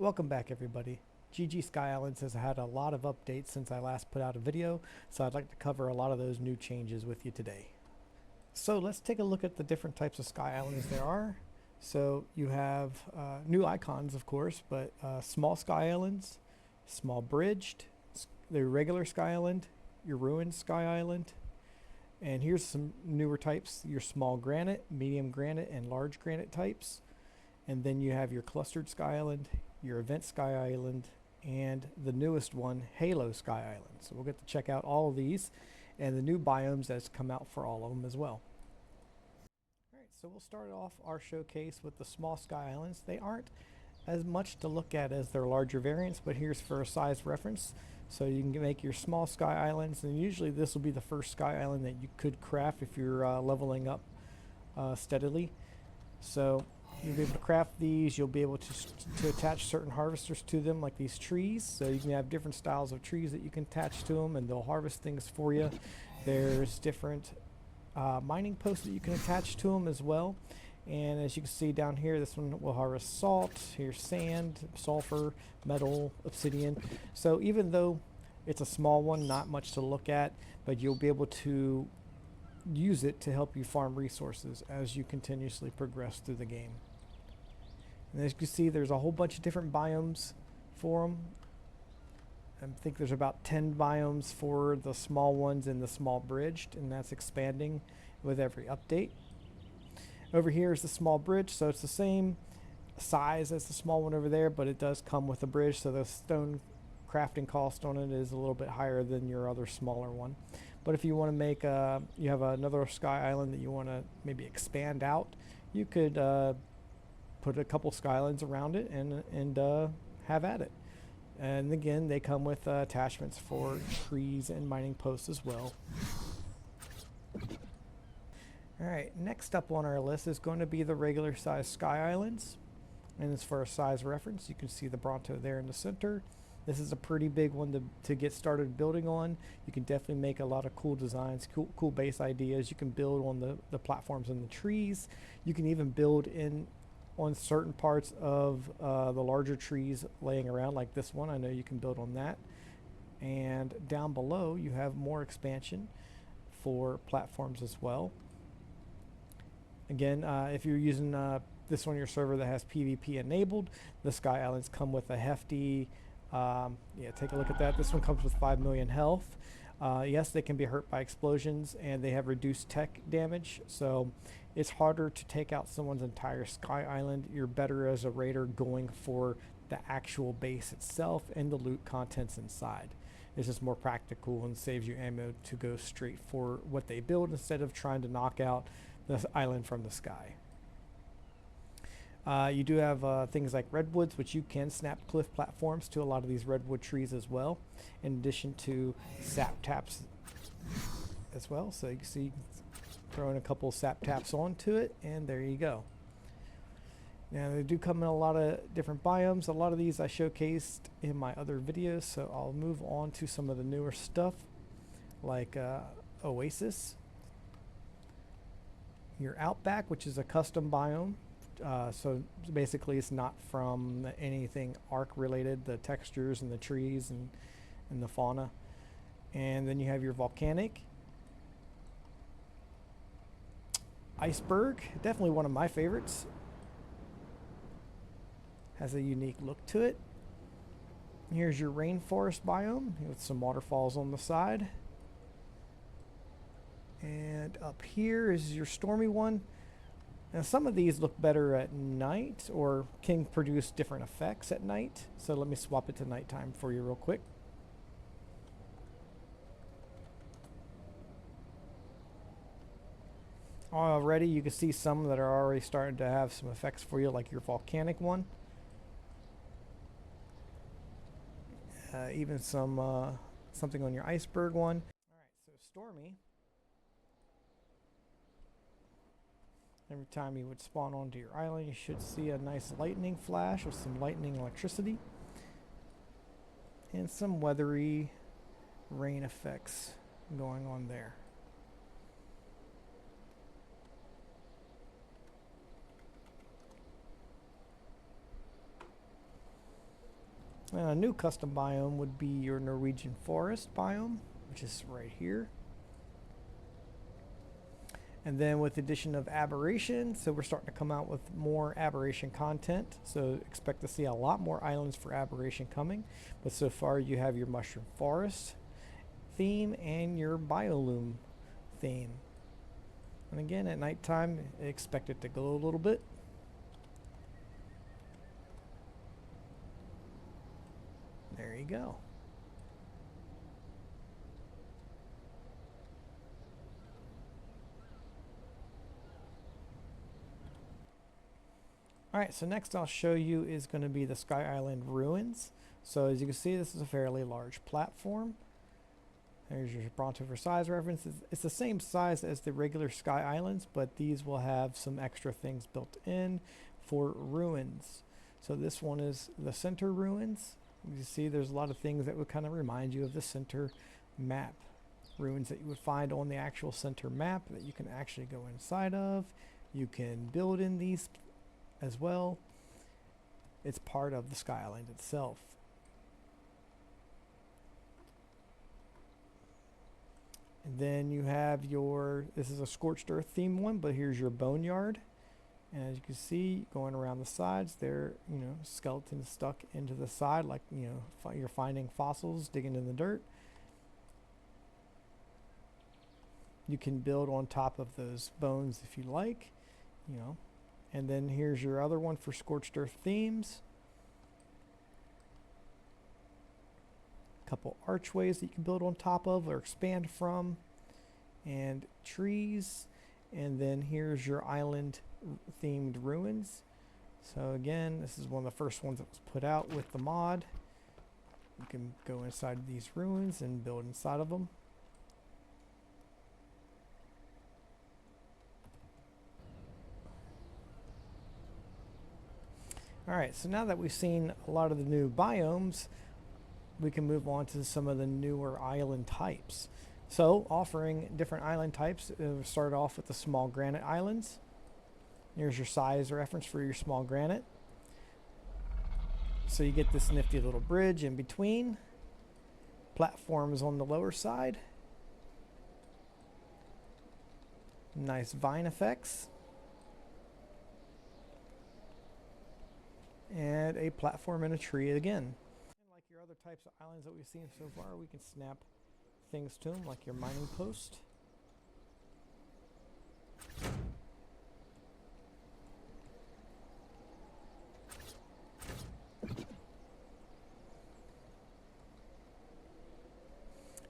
Welcome back everybody. GG Sky Islands has had a lot of updates since I last put out a video, so I'd like to cover a lot of those new changes with you today. So let's take a look at the different types of Sky Islands there are. So you have new icons of course, but small Sky Islands, small bridged, the regular Sky Island, your ruined Sky Island, and here's some newer types, your small granite, medium granite, and large granite types. And then you have your clustered Sky Island, your event Sky Island, and the newest one, Halo Sky Island. So we'll get to check out all of these and the new biomes that's come out for all of them as well. Alright, so we'll start off our showcase with the small Sky Islands. They aren't as much to look at as their larger variants, but here's for a size reference. So you can make your small Sky Islands, and usually this will be the first Sky Island that you could craft if you're leveling up steadily. So you'll be able to craft these. You'll be able to attach certain harvesters to them, like these trees. So you can have different styles of trees that you can attach to them, and they'll harvest things for you. There's different mining posts that you can attach to them as well. And as you can see down here, this one will harvest salt. Here's sand, sulfur, metal, obsidian. So even though it's a small one, not much to look at, but you'll be able to use it to help you farm resources as you continuously progress through the game. And as you can see, there's a whole bunch of different biomes for them. I think there's about 10 biomes for the small ones and the small bridged, and that's expanding with every update. Over here is the small bridge, so it's the same size as the small one over there, but it does come with a bridge, so the stone crafting cost on it is a little bit higher than your other smaller one. But if you want to make you have another Sky Island that you want to maybe expand out, you could put a couple Sky Islands around it and have at it. And again, they come with attachments for trees and mining posts as well. Alright, next up on our list is going to be the regular size Sky Islands. And as for a size reference, you can see the Bronto there in the center. This is a pretty big one to get started building on. You can definitely make a lot of cool designs, cool base ideas. You can build on the platforms and the trees. You can even build on certain parts of the larger trees laying around, like this one. I know you can build on that. And down below, you have more expansion for platforms as well. Again, if you're using this on your server that has PvP enabled, the Sky Islands come with a hefty yeah, take a look at that. This one comes with 5 million health. Yes, they can be hurt by explosions, and they have reduced tech damage, so it's harder to take out someone's entire Sky Island. You're better as a raider going for the actual base itself and the loot contents inside. It's just more practical and saves you ammo to go straight for what they build instead of trying to knock out the island from the sky. You do have things like redwoods, which you can snap cliff platforms to a lot of these redwood trees as well, in addition to sap taps as well. So you can see, throwing a couple sap taps onto it, and there you go. Now they do come in a lot of different biomes. A lot of these I showcased in my other videos, so I'll move on to some of the newer stuff, like Oasis, your Outback, which is a custom biome. So basically it's not from anything Ark related, the textures and the trees and the fauna. And then you have your Volcanic. Iceberg, definitely one of my favorites. Has a unique look to it. Here's your Rainforest biome with some waterfalls on the side. And up here is your Stormy one. Now some of these look better at night or can produce different effects at night. So let me swap it to nighttime for you real quick. Already you can see some that are already starting to have some effects for you, like your Volcanic one. Even some something on your Iceberg one. Alright, so Stormy. Every time you would spawn onto your island, you should see a nice lightning flash with some lightning electricity and some weathery rain effects going on there. And a new custom biome would be your Norwegian forest biome, which is right here. And then with the addition of aberration, so we're starting to come out with more aberration content. So expect to see a lot more islands for aberration coming. But so far you have your mushroom forest theme and your biolume theme. And again, at nighttime, expect it to glow a little bit. There you go. Alright, so next I'll show you is going to be the Sky Island ruins. So as you can see, this is a fairly large platform. There's your Bronto for size reference. It's the same size as the regular Sky Islands, but these will have some extra things built in for ruins. So this one is the center ruins. You see there's a lot of things that would kind of remind you of the center map. Ruins that you would find on the actual center map that you can actually go inside of. You can build in these as well. It's part of the Sky Island itself. And then you have your, this is a scorched earth theme one, but here's your boneyard. And as you can see, going around the sides, there, skeletons stuck into the side, like, you're finding fossils digging in the dirt. You can build on top of those bones if you like, And then here's your other one for scorched earth themes. Couple archways that you can build on top of or expand from, and trees. And then here's your island themed ruins. So again, this is one of the first ones that was put out with the mod. You can go inside these ruins and build inside of them. Alright, so now that we've seen a lot of the new biomes, we can move on to some of the newer island types. So, offering different island types, we'll start off with the small granite islands. Here's your size reference for your small granite. So you get this nifty little bridge in between. Platforms on the lower side. Nice vine effects. And a platform and a tree again. Like your other types of islands that we've seen so far, we can snap things to them, like your mining post.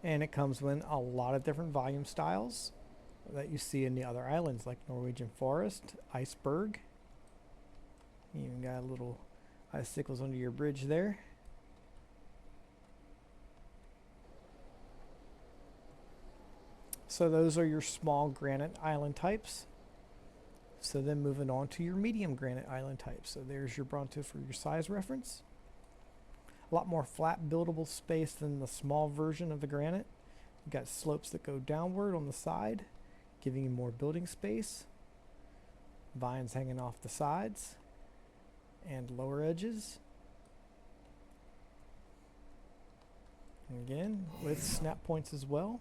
And it comes with a lot of different volume styles that you see in the other islands, like Norwegian forest, iceberg. You even got a little icicles under your bridge there. So those are your small granite island types. So then moving on to your medium granite island types. So there's your Bronto for your size reference. A lot more flat buildable space than the small version of the granite. You've got slopes that go downward on the side, giving you more building space. Vines hanging off the sides and lower edges. And again, with snap points as well.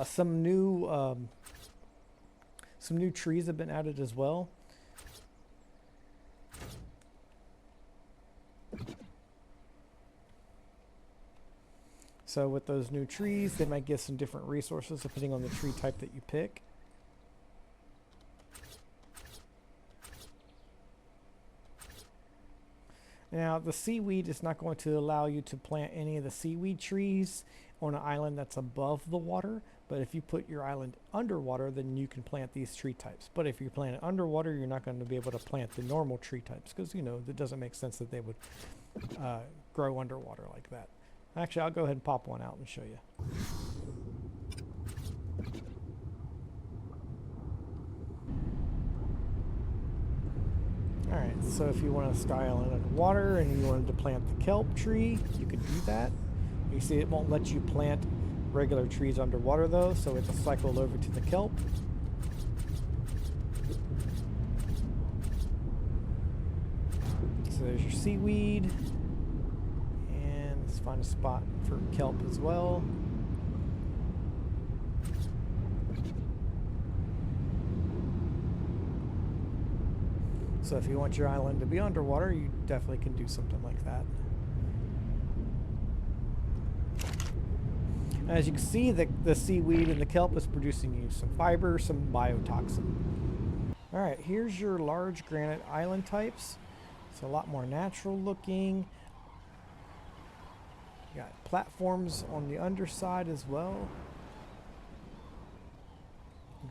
Some new trees have been added as well. So with those new trees, they might get some different resources depending on the tree type that you pick. Now, the seaweed is not going to allow you to plant any of the seaweed trees on an island that's above the water, but if you put your island underwater, then you can plant these tree types. But if you plant it underwater, you're not going to be able to plant the normal tree types because, it doesn't make sense that they would grow underwater like that. Actually, I'll go ahead and pop one out and show you. Alright, so if you want a sky island underwater and you wanted to plant the kelp tree, you could do that. You see it won't let you plant regular trees underwater though, so it'll cycle over to the kelp. So there's your seaweed. And let's find a spot for kelp as well. So if you want your island to be underwater, you definitely can do something like that. As you can see, the seaweed and the kelp is producing you some fiber, some biotoxin. Alright, here's your large granite island types. It's a lot more natural looking. You got platforms on the underside as well.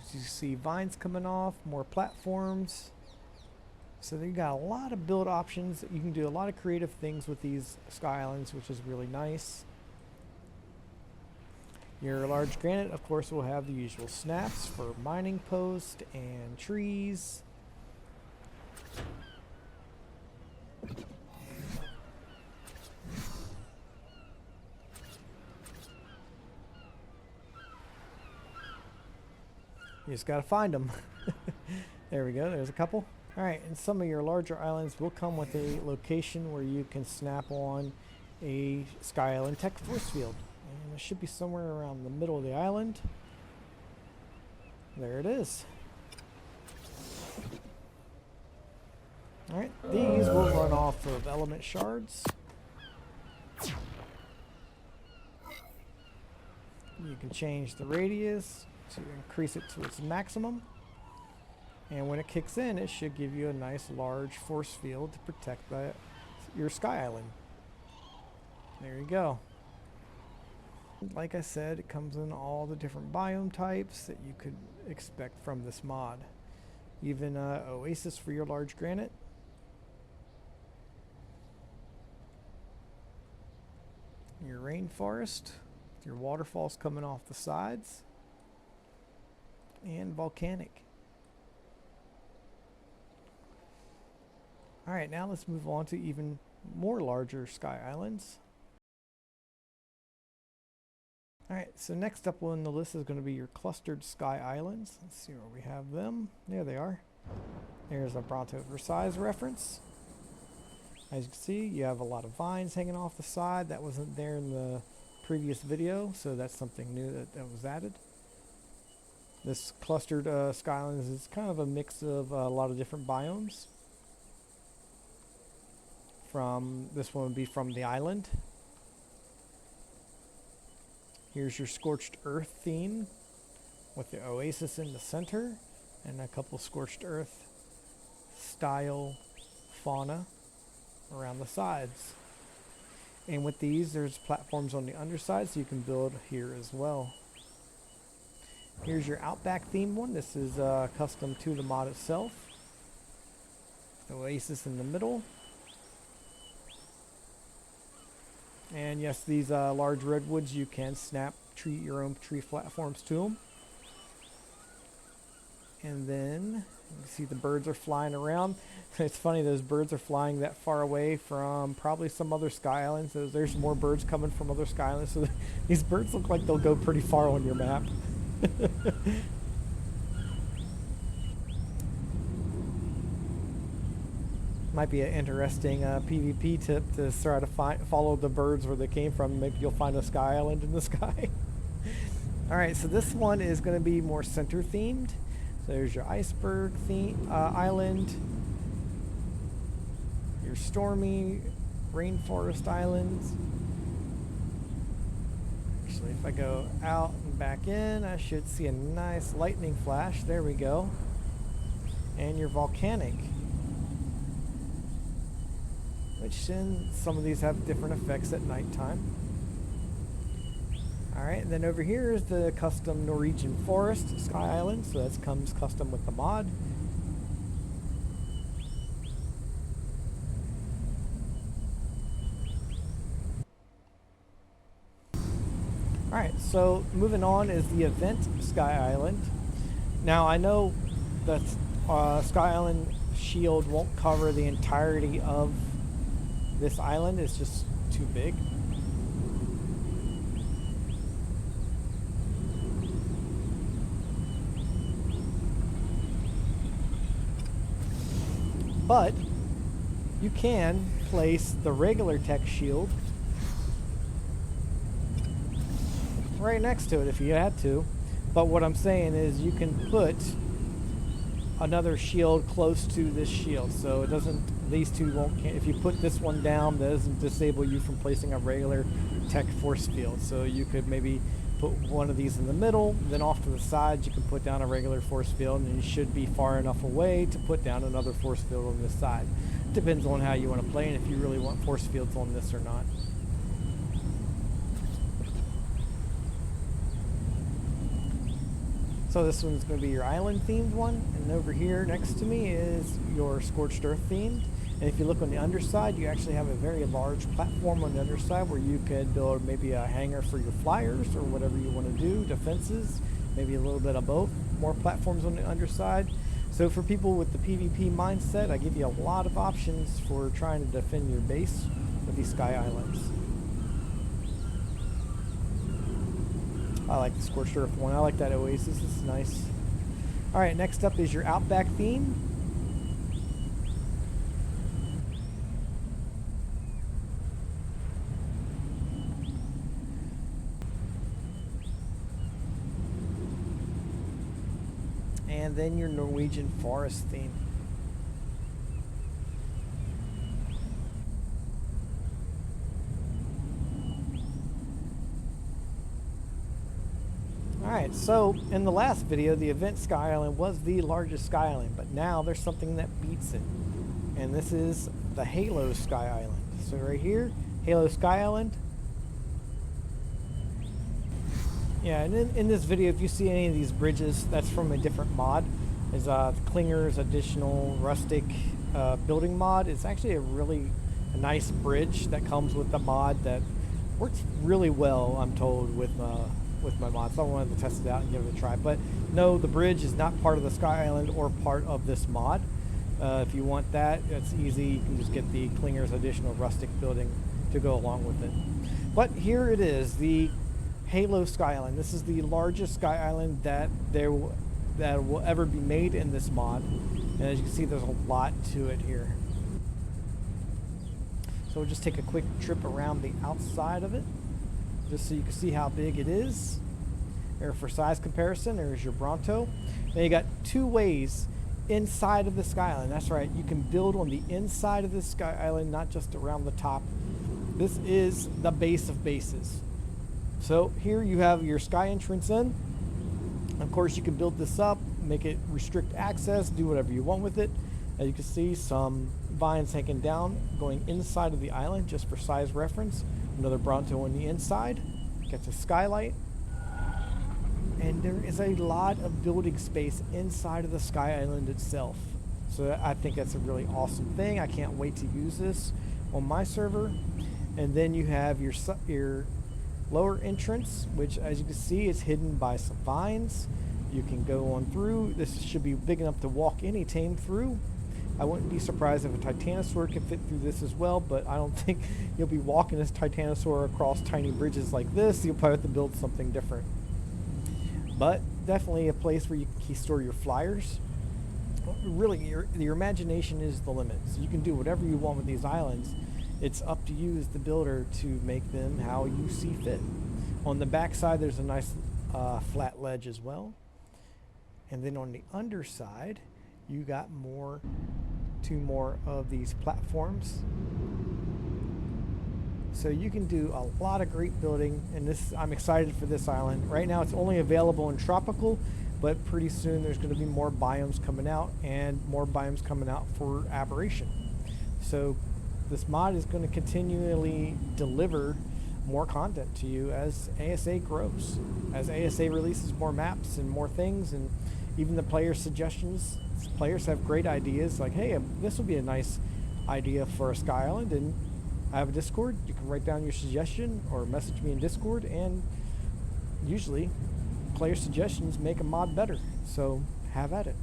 As you see vines coming off, more platforms. So you got a lot of build options. You can do a lot of creative things with these sky islands, which is really nice. Your large granite, of course, will have the usual snaps for mining posts and trees. You just gotta find them. There we go, there's a couple. Alright, and some of your larger islands will come with a location where you can snap on a Sky Island Tech force field. And it should be somewhere around the middle of the island. There it is. Alright, these will run off of element shards. You can change the radius to increase it to its maximum. And when it kicks in, it should give you a nice large force field to protect your sky island. There you go. Like I said, it comes in all the different biome types that you could expect from this mod. Even oasis for your large granite. Your rainforest, with your waterfalls coming off the sides. And volcanic. Alright, now let's move on to even more larger sky islands. Alright, so next up on the list is going to be your clustered sky islands. Let's see where we have them. There they are. There's a Bronto Versailles reference. As you can see, you have a lot of vines hanging off the side. That wasn't there in the previous video, so that's something new that was added. This clustered sky islands is kind of a mix of a lot of different biomes. This one would be from the island. Here's your scorched earth theme with the oasis in the center and a couple scorched earth style fauna around the sides. And with these, there's platforms on the underside, so you can build here as well. Here's your outback theme one. This is custom to the mod itself. The oasis in the middle. And yes, these large redwoods, you can snap your own tree platforms to them. And then you can see the birds are flying around. It's funny, those birds are flying that far away from probably some other sky islands. So there's more birds coming from other sky islands. So these birds look like they'll go pretty far on your map. Might be an interesting PvP tip to try to follow the birds where they came from. Maybe you'll find a sky island in the sky. Alright, so this one is going to be more center themed. So there's your iceberg island, your stormy rainforest islands. Actually, if I go out and back in, I should see a nice lightning flash. There we go. And your volcanic. Which some of these have different effects at nighttime. Alright, and then over here is the custom Norwegian forest sky island, so that comes custom with the mod. Alright, so moving on is the event Sky Island. Now I know that Sky Island shield won't cover the entirety of this island, it's just too big. But you can place the regular tech shield right next to it if you had to. But what I'm saying is you can put another shield close to this shield, so it doesn't, these two won't, if you put this one down, that doesn't disable you from placing a regular tech force field. So you could maybe put one of these in the middle, then off to the sides you can put down a regular force field, and you should be far enough away to put down another force field on this side. Depends on how you want to play and if you really want force fields on this or not. So this one's going to be your island themed one, and over here next to me is your Scorched Earth themed. And if you look on the underside, you actually have a very large platform on the underside where you could build maybe a hangar for your flyers or whatever you want to do, defenses, maybe a little bit of both, more platforms on the underside. So for people with the PvP mindset, I give you a lot of options for trying to defend your base with these Sky Islands. I like the Scorched Earth one. I like that Oasis. This is nice. Alright, next up is your Outback theme. And then your Norwegian Forest theme. Alright, so in the last video, the event Sky Island was the largest Sky Island, but now there's something that beats it. And this is the Halo Sky Island. So right here, Halo Sky Island. Yeah, and in this video, if you see any of these bridges, that's from a different mod. It's Klinger's additional rustic building mod. It's actually a nice bridge that comes with the mod that works really well, I'm told, with my mod. So I wanted to test it out and give it a try. But no, the bridge is not part of the Sky Island or part of this mod. If you want that, it's easy. You can just get the Klinger's additional rustic building to go along with it. But here it is, the Halo Sky Island. This is the largest Sky Island that will ever be made in this mod. And as you can see, there's a lot to it here. So we'll just take a quick trip around the outside of it, just so you can see how big it is. There, for size comparison, there's your Bronto. Now you got two ways inside of the Sky Island. That's right, you can build on the inside of the Sky Island, not just around the top. This is the base of bases. So here you have your sky entrance in. Of course, you can build this up, make it restrict access, do whatever you want with it. As you can see, some vines hanging down, going inside of the island, just for size reference. Another Bronto on the inside. Gets a skylight. And there is a lot of building space inside of the Sky Island itself. So I think that's a really awesome thing. I can't wait to use this on my server. And then you have your lower entrance, which, as you can see, is hidden by some vines. You can go on through. This should be big enough to walk any tame through. I wouldn't be surprised if a Titanosaur could fit through this as well, but I don't think you'll be walking this Titanosaur across tiny bridges like this. You'll probably have to build something different. But definitely a place where you can store your flyers. Really, your imagination is the limit. So you can do whatever you want with these islands. It's up to you as the builder to make them how you see fit. On the back side, there's a nice flat ledge as well. And then on the underside, you got two more of these platforms. So you can do a lot of great building, and I'm excited for this island. Right now it's only available in tropical, but pretty soon there's going to be more biomes coming out, and more biomes coming out for aberration. So this mod is going to continually deliver more content to you as ASA grows. As ASA releases more maps and more things, and even the player suggestions. Players have great ideas like, hey, this would be a nice idea for a Sky Island, and I have a Discord. You can write down your suggestion or message me in Discord, and usually player suggestions make a mod better, so have at it.